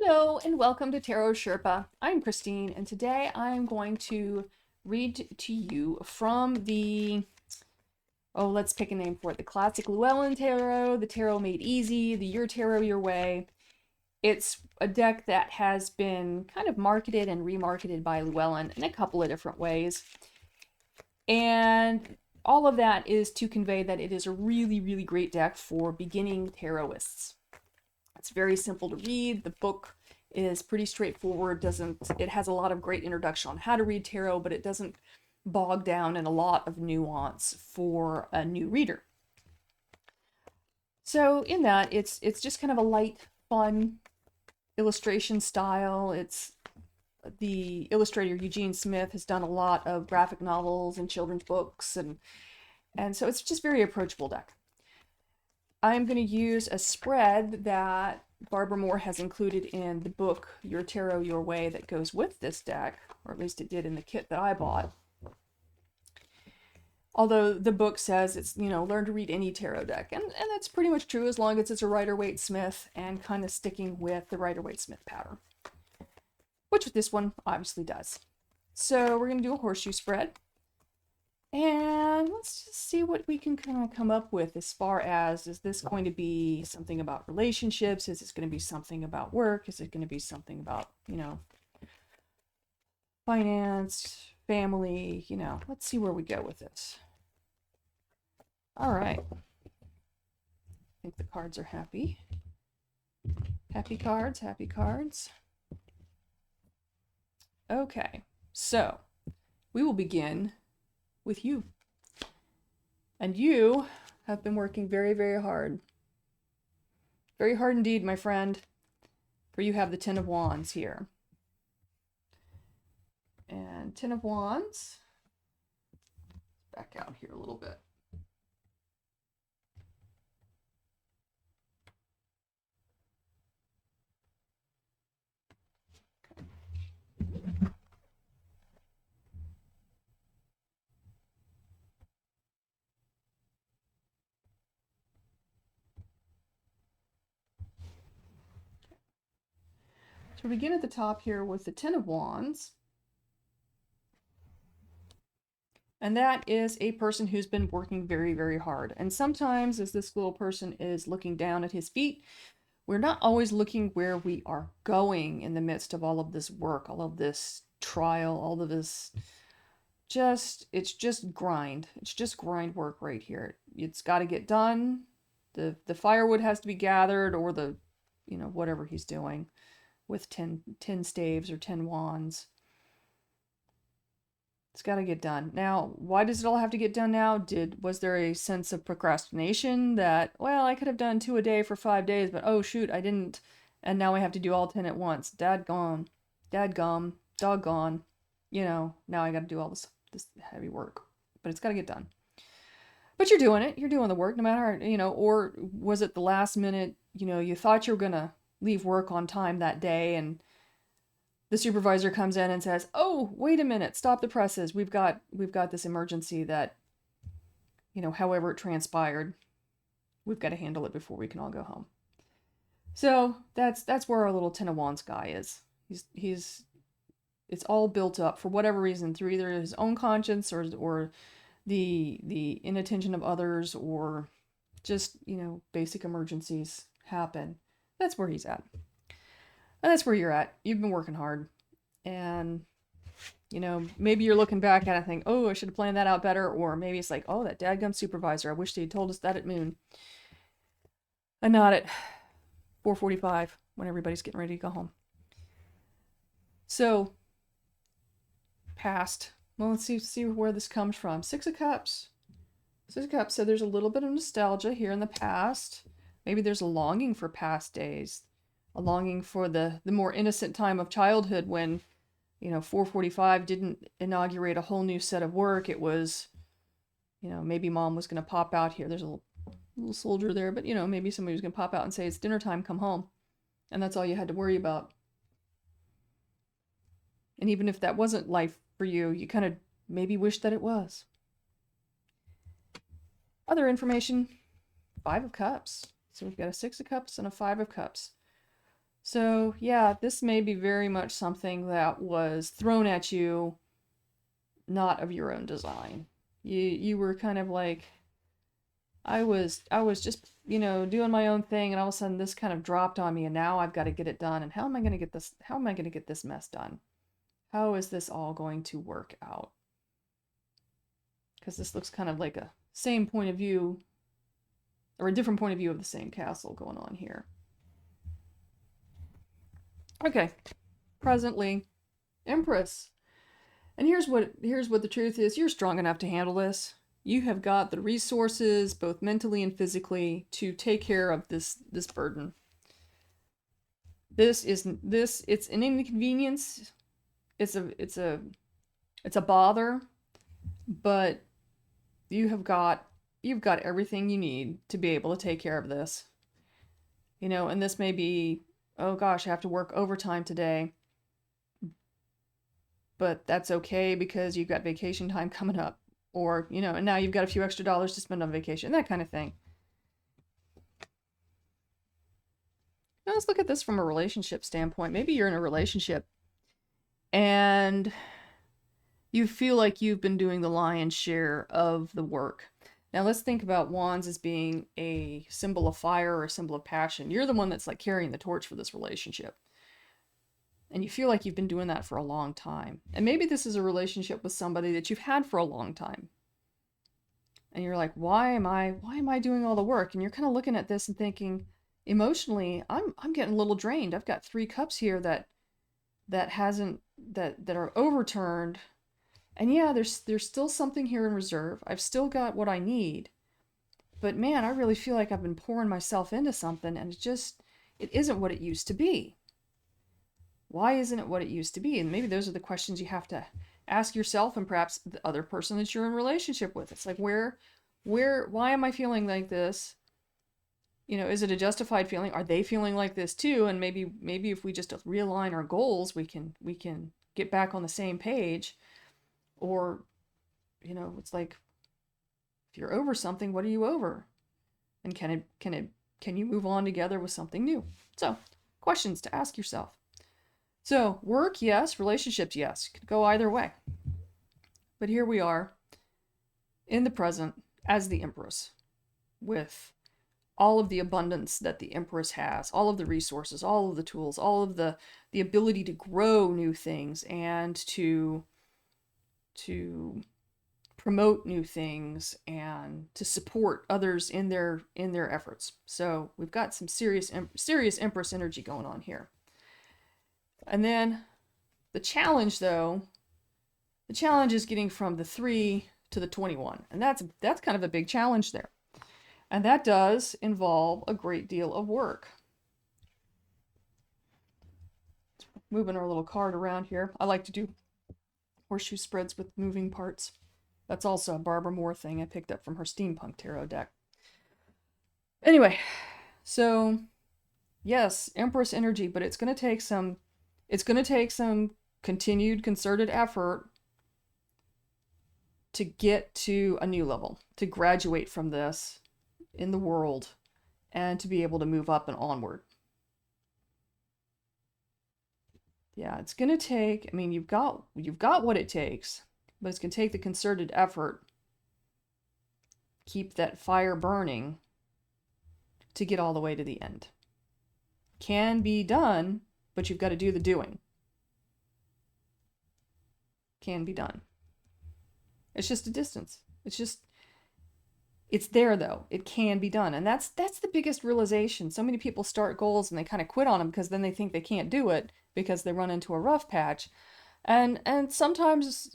Hello and welcome to Tarot Sherpa. I'm Christine and today I'm going to read to you from let's pick a name for it. The Classic Llewellyn Tarot, the Tarot Made Easy, the Your Tarot Your Way. It's a deck that has been kind of marketed and remarketed by Llewellyn in a couple of different ways. And all of that is to convey that it is a really, really great deck for beginning tarotists. It's very simple to read. The book is pretty straightforward. It has a lot of great introduction on how to read tarot, but it doesn't bog down in a lot of nuance for a new reader. So in that, it's just kind of a light, fun illustration style. It's the illustrator Eugene Smith has done a lot of graphic novels and children's books, and so it's just very approachable deck. I'm going to use a spread that Barbara Moore has included in the book Your Tarot Your Way that goes with this deck, or at least it did in the kit that I bought. Although the book says it's, learn to read any tarot deck. And that's pretty much true as long as it's a Rider-Waite-Smith and kind of sticking with the Rider-Waite-Smith pattern, which this one obviously does. So we're going to do a horseshoe spread. And let's just see what we can kind of come up with as far as, is this going to be something about relationships? Is this going to be something about work? Is it going to be something about, finance, family, let's see where we go with this. All right. I think the cards are happy. Happy cards, happy cards. Okay, so we will begin with you. And you have been working very, very hard. Very hard indeed, my friend. For you have the Ten of Wands here. And Ten of Wands. Back out here a little bit. So we begin at the top here with the Ten of Wands. And that is a person who's been working very, very hard. And sometimes as this little person is looking down at his feet, we're not always looking where we are going in the midst of all of this work, all of this trial, all of this it's just grind. It's just grind work right here. It's got to get done. The firewood has to be gathered, or whatever he's doing with 10 staves or 10 wands. It's got to get done. Now, why does it all have to get done now? Was there a sense of procrastination that, well, I could have done 2 a day for 5 days, but oh shoot, I didn't, and now I have to do all 10 at once. Dadgum, doggone, now I got to do all this heavy work, but it's got to get done. But you're doing it. You're doing the work no matter how, or was it the last minute, you thought you were going to leave work on time that day and the supervisor comes in and says, "Oh, wait a minute, stop the presses. We've got this emergency that, however it transpired, we've got to handle it before we can all go home." So that's where our little Ten of Wands guy is. It's all built up for whatever reason through either his own conscience or the inattention of others, or just, basic emergencies happen. That's where he's at. And that's where you're at. You've been working hard. And, maybe you're looking back at it and think, oh, I should have planned that out better. Or maybe it's like, oh, that dadgum supervisor. I wish they had told us that at noon. And not at 4:45 when everybody's getting ready to go home. So, past. Well, let's see where this comes from. Six of Cups. So there's a little bit of nostalgia here in the past. Maybe there's a longing for past days. A longing for the more innocent time of childhood when, 4:45 didn't inaugurate a whole new set of work. It was, maybe mom was going to pop out here. There's a little soldier there, but, maybe somebody was going to pop out and say, it's dinner time, come home. And that's all you had to worry about. And even if that wasn't life for you, you kind of maybe wish that it was. Other information, Five of Cups. So we've got a Six of Cups and a Five of Cups. So, yeah, this may be very much something that was thrown at you, not of your own design. You were kind of like, I was just, doing my own thing, and all of a sudden this kind of dropped on me, and now I've got to get it done. And how am I going to get this mess done? How is this all going to work out? Because this looks kind of like a same point of view, or a different point of view of the same castle going on here. Okay, presently, Empress. And here's what the truth is. You're strong enough to handle this. You have got the resources, both mentally and physically, to take care of this burden. It's an inconvenience. It's a bother, but you've got everything you need to be able to take care of this. And this may be, oh gosh, I have to work overtime today, but that's okay because you've got vacation time coming up, or and now you've got a few extra dollars to spend on vacation, that kind of thing. Now let's look at this from a relationship standpoint. Maybe you're in a relationship and you feel like you've been doing the lion's share of the work. Now let's think about wands as being a symbol of fire or a symbol of passion. You're the one that's like carrying the torch for this relationship. And you feel like you've been doing that for a long time. And maybe this is a relationship with somebody that you've had for a long time. And you're like, why am I doing all the work? And you're kind of looking at this and thinking, emotionally, I'm getting a little drained. I've got 3 cups here that are overturned. And yeah, there's still something here in reserve. I've still got what I need. But man, I really feel like I've been pouring myself into something, and it isn't what it used to be. Why isn't it what it used to be? And maybe those are the questions you have to ask yourself, and perhaps the other person that you're in relationship with. It's like, why am I feeling like this? Is it a justified feeling? Are they feeling like this too? And maybe if we just realign our goals, we can get back on the same page. Or, it's like, if you're over something, what are you over? And can you move on together with something new? So, questions to ask yourself. So, work, yes. Relationships, yes. Could go either way. But here we are in the present as the Empress, with all of the abundance that the Empress has, all of the resources, all of the tools, all of the ability to grow new things and to promote new things and to support others in their efforts. So we've got some serious Empress energy going on here. And then the challenge is getting from the 3 to the 21. And that's kind of a big challenge there. And that does involve a great deal of work. Moving our little card around here. I like to do horseshoe spreads with moving parts. That's also a Barbara Moore thing I picked up from her Steampunk Tarot deck. Anyway, so yes, Empress energy, but it's going to take some continued concerted effort to get to a new level, to graduate from this in the world, and to be able to move up and onward. Yeah, it's going to take, you've got what it takes, but it's going to take the concerted effort, keep that fire burning to get all the way to the end. Can be done, but you've got to do the doing. Can be done. It's just a distance. It's there though. It can be done. And that's the biggest realization. So many people start goals and they kind of quit on them because then they think they can't do it because they run into a rough patch. And sometimes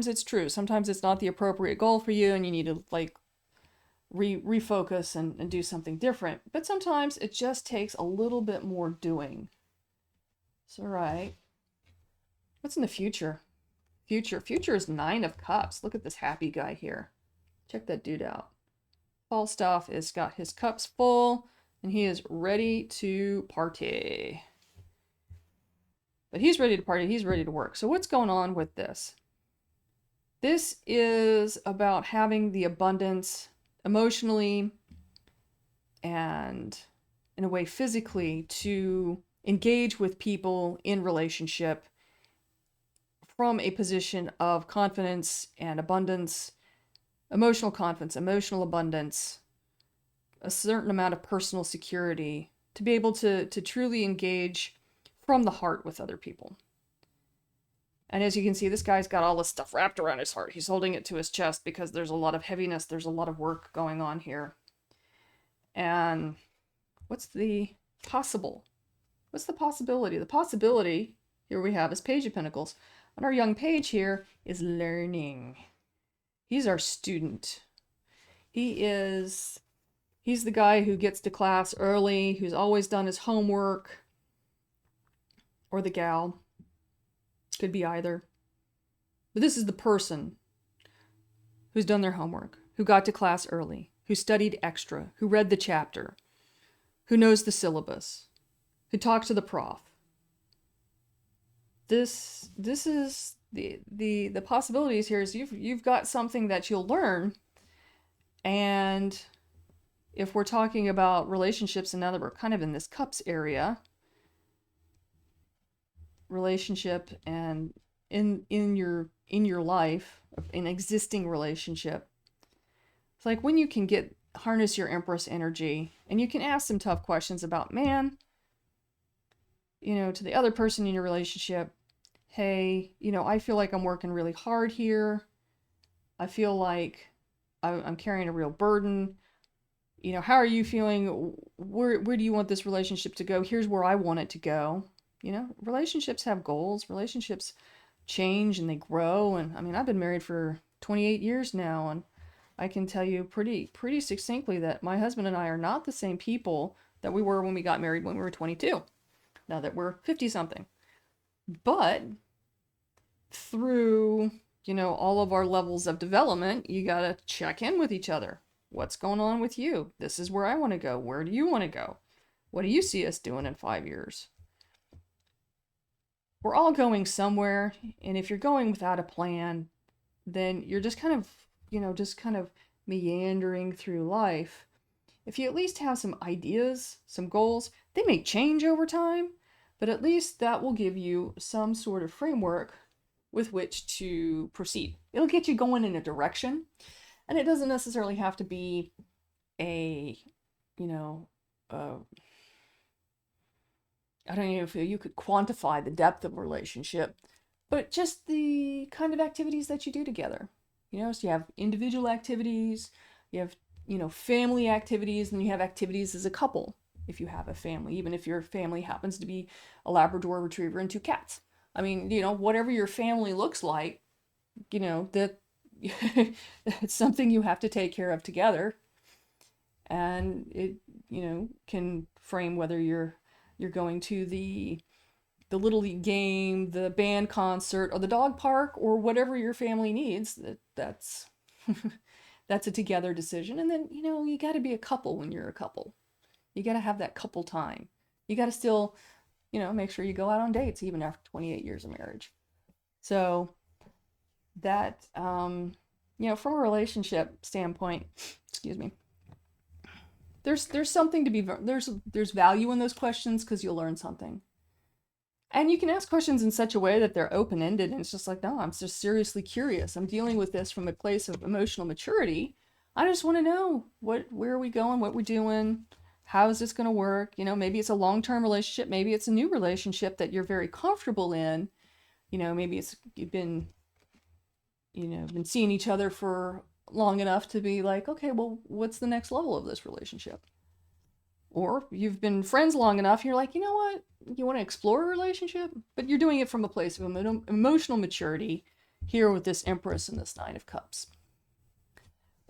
it's true. Sometimes it's not the appropriate goal for you and you need to like refocus and do something different. But sometimes it just takes a little bit more doing. So right. What's in the future? Future is 9 of Cups. Look at this happy guy here. Check that dude out. Falstaff has got his cups full and he is ready to party. But he's ready to party. He's ready to work. So what's going on with this? This is about having the abundance emotionally and in a way physically to engage with people in relationship from a position of confidence and abundance, emotional confidence, emotional abundance, a certain amount of personal security to be able to truly engage from the heart with other people. And as you can see, this guy's got all this stuff wrapped around his heart. He's holding it to his chest because there's a lot of heaviness. There's a lot of work going on here. And what's the possible? What's the possibility? The possibility, here we have, is Page of Pentacles. On our young page here is learning. He's our student. He's the guy who gets to class early, who's always done his homework, or the gal. Could be either. But this is the person who's done their homework, who got to class early, who studied extra, who read the chapter, who knows the syllabus, who talked to the prof. This is the possibilities here is you've got something that you'll learn. And if we're talking about relationships, and now that we're kind of in this cups area, relationship and in your life, an existing relationship, it's like when you can harness your Empress energy and you can ask some tough questions about, man, to the other person in your relationship, hey, I feel like I'm working really hard here. I feel like I'm carrying a real burden. How are you feeling? Where do you want this relationship to go? Here's where I want it to go. Relationships have goals. Relationships change and they grow. And I mean, I've been married for 28 years now, and I can tell you pretty succinctly that my husband and I are not the same people that we were when we got married when we were 22. Now that we're 50 something. But through, all of our levels of development, you got to check in with each other. What's going on with you? This is where I want to go. Where do you want to go? What do you see us doing in 5 years? We're all going somewhere, and if you're going without a plan, then you're just kind of meandering through life. If you at least have some ideas, some goals, they may change over time, but at least that will give you some sort of framework with which to proceed. It'll get you going in a direction, and it doesn't necessarily have to be I don't know if you could quantify the depth of a relationship, but just the kind of activities that you do together. So you have individual activities, you have, family activities, and you have activities as a couple if you have a family, even if your family happens to be a Labrador Retriever and 2 cats. I mean, whatever your family looks like, that it's something you have to take care of together. And it, can frame whether you're going to the Little League game, the band concert, or the dog park, or whatever your family needs. That's that's a together decision. And then, you got to be a couple when you're a couple. You got to have that couple time. You got to still, make sure you go out on dates even after 28 years of marriage. So that, from a relationship standpoint, excuse me, there's something to be, there's value in those questions because you'll learn something. And you can ask questions in such a way that they're open-ended, and it's just like, no, I'm just seriously curious. I'm dealing with this from a place of emotional maturity. I just want to know where are we going, what we're doing, how is this going to work? Maybe it's a long-term relationship, maybe it's a new relationship that you're very comfortable in. Maybe you've been seeing each other for long enough to be like, okay, well, what's the next level of this relationship? Or you've been friends long enough, you're like, you know what? You want to explore a relationship, but you're doing it from a place of emotional maturity here with this Empress and this 9 of Cups.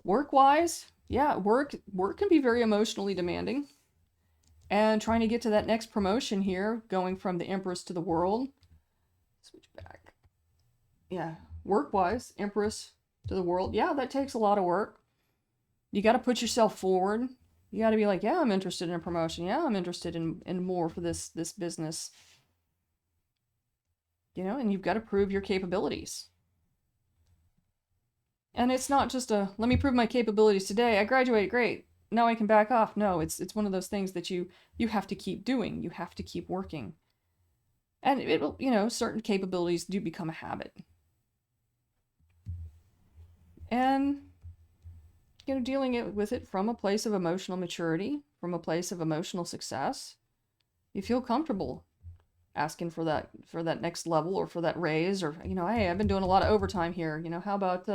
Work-wise, yeah, work can be very emotionally demanding. And trying to get to that next promotion here, going from the Empress to the World. Switch back. Yeah, work-wise, Empress to the World. Yeah, that takes a lot of work. You got to put yourself forward. You got to be like, yeah, I'm interested in a promotion. Yeah, I'm interested in more for this business. And you've got to prove your capabilities. And it's not just let me prove my capabilities today. I graduated, great. now I can back off. No, it's one of those things that you have to keep doing. You have to keep working. And it'll, certain capabilities do become a habit. And dealing with it from a place of emotional maturity, from a place of emotional success, you feel comfortable asking for that next level or for that raise, or hey, I've been doing a lot of overtime here. How about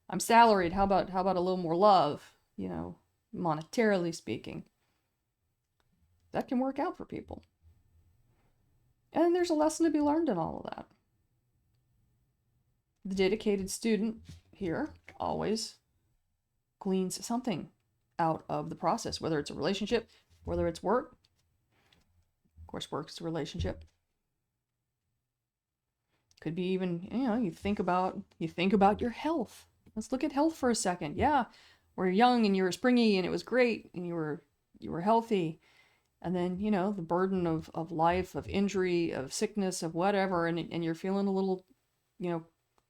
I'm salaried? How about a little more love? Monetarily speaking, that can work out for people. And there's a lesson to be learned in all of that. The dedicated student here always gleans something out of the process, whether it's a relationship, whether it's work. Of course, work is a relationship. Could be even, you think about your health. Let's look at health for a second. Yeah, when you're young and you were springy and it was great and you were healthy, and then the burden of life, of injury, of sickness, of whatever, and you're feeling a little,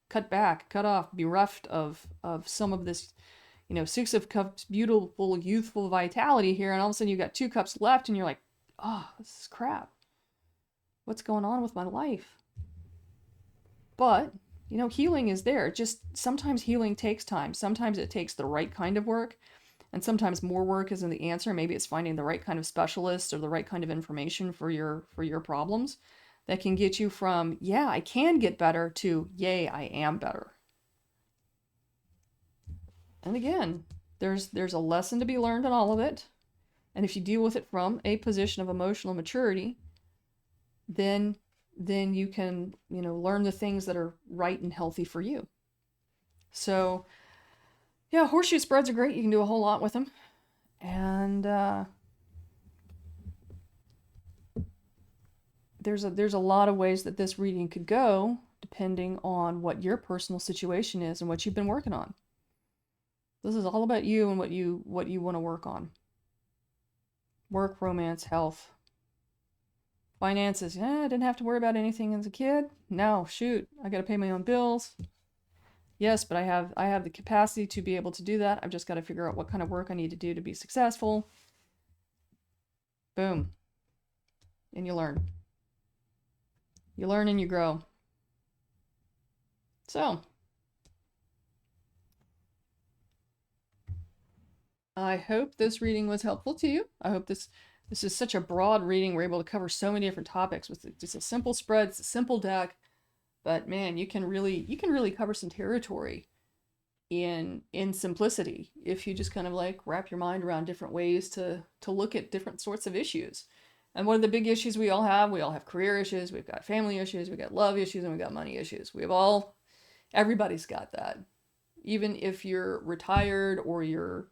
cut back, cut off, bereft of some of this, 6 of cups, beautiful, youthful vitality here, and all of a sudden you got 2 cups left, and you're like, oh, this is crap. What's going on with my life? But, healing is there. Just sometimes healing takes time. Sometimes it takes the right kind of work, and sometimes more work isn't the answer. Maybe it's finding the right kind of specialist or the right kind of information for your problems that can get you from, yeah, I can get better, to, yay, I am better. And again, there's a lesson to be learned in all of it. And if you deal with it from a position of emotional maturity, then you can, learn the things that are right and healthy for you. So, yeah, horseshoe spreads are great. You can do a whole lot with them. And there's a lot of ways that this reading could go, depending on what your personal situation is and what you've been working on. This is all about you and what you want to work on. Work, romance, health, finances. Yeah, I didn't have to worry about anything as a kid. Now, shoot, I got to pay my own bills. Yes, but I have the capacity to be able to do that. I've just got to figure out what kind of work I need to do to be successful. Boom. And you learn. You learn and you grow. So, I hope this reading was helpful to you. I hope this is such a broad reading. We're able to cover so many different topics with just a simple spread. It's a simple deck, but man, you can really cover some territory in simplicity if you just kind of like wrap your mind around different ways to look at different sorts of issues. And one of the big issues we all have career issues, we've got family issues, we've got love issues, and we've got money issues. Everybody's got that. Even if you're retired or you're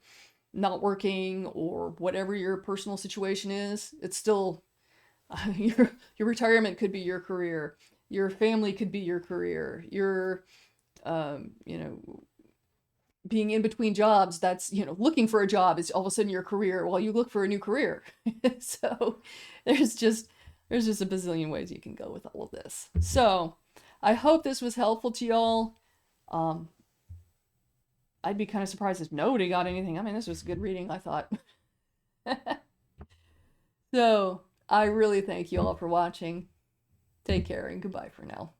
not working or whatever your personal situation is, it's still your retirement could be your career, your family could be your career, your being in between jobs, that's looking for a job is all of a sudden your career while you look for a new career. So there's just a bazillion ways you can go with all of this. So I hope this was helpful to y'all. I'd be kind of surprised if nobody got anything. I mean, this was a good reading, I thought. So, I really thank you all for watching. Take care and goodbye for now.